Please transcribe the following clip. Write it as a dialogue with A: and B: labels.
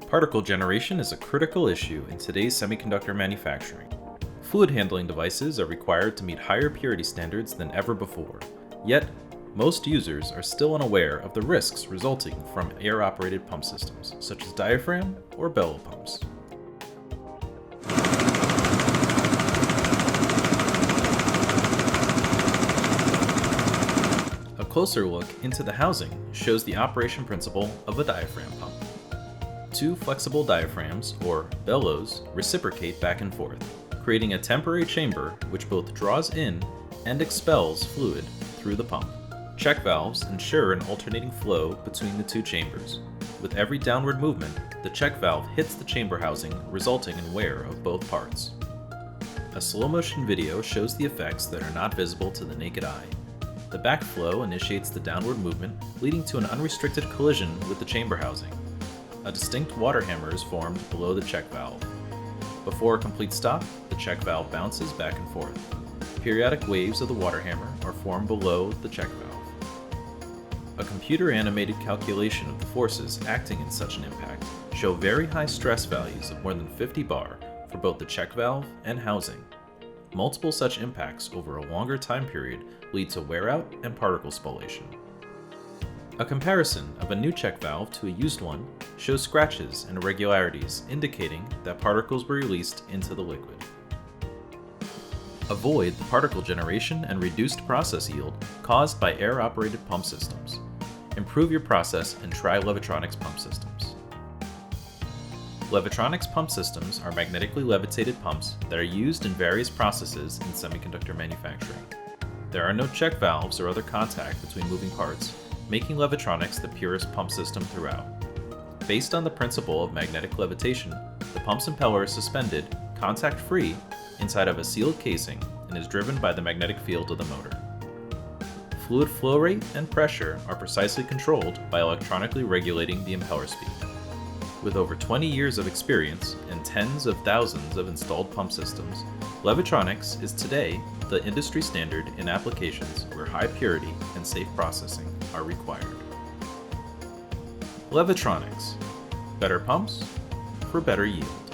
A: Particle generation is a critical issue in today's semiconductor manufacturing. Fluid handling devices are required to meet higher purity standards than ever before. Yet, most users are still unaware of the risks resulting from air-operated pump systems, such as diaphragm or bellow pumps. A closer look into the housing shows the operation principle of a diaphragm pump. Two flexible diaphragms, or bellows, reciprocate back and forth, creating a temporary chamber which both draws in and expels fluid through the pump. Check valves ensure an alternating flow between the two chambers. With every downward movement, the check valve hits the chamber housing, resulting in wear of both parts. A slow-motion video shows the effects that are not visible to the naked eye. The backflow initiates the downward movement, leading to an unrestricted collision with the chamber housing. A distinct water hammer is formed below the check valve. Before a complete stop, the check valve bounces back and forth. Periodic waves of the water hammer are formed below the check valve. A computer-animated calculation of the forces acting in such an impact show very high stress values of more than 50 bar for both the check valve and housing. Multiple such impacts over a longer time period lead to wear out and particle spallation. A comparison of a new check valve to a used one shows scratches and irregularities indicating that particles were released into the liquid. Avoid the particle generation and reduced process yield caused by air-operated pump systems. Improve your process and try Levitronix pump systems. Levitronix pump systems are magnetically levitated pumps that are used in various processes in semiconductor manufacturing. There are no check valves or other contact between moving parts, making Levitronix the purest pump system throughout. Based on the principle of magnetic levitation, the pump's impeller is suspended, contact-free, inside of a sealed casing and is driven by the magnetic field of the motor. Fluid flow rate and pressure are precisely controlled by electronically regulating the impeller speed. With over 20 years of experience and tens of thousands of installed pump systems, Levitronix is today the industry standard in applications where high purity and safe processing are required. Levitronix, better pumps for better yield.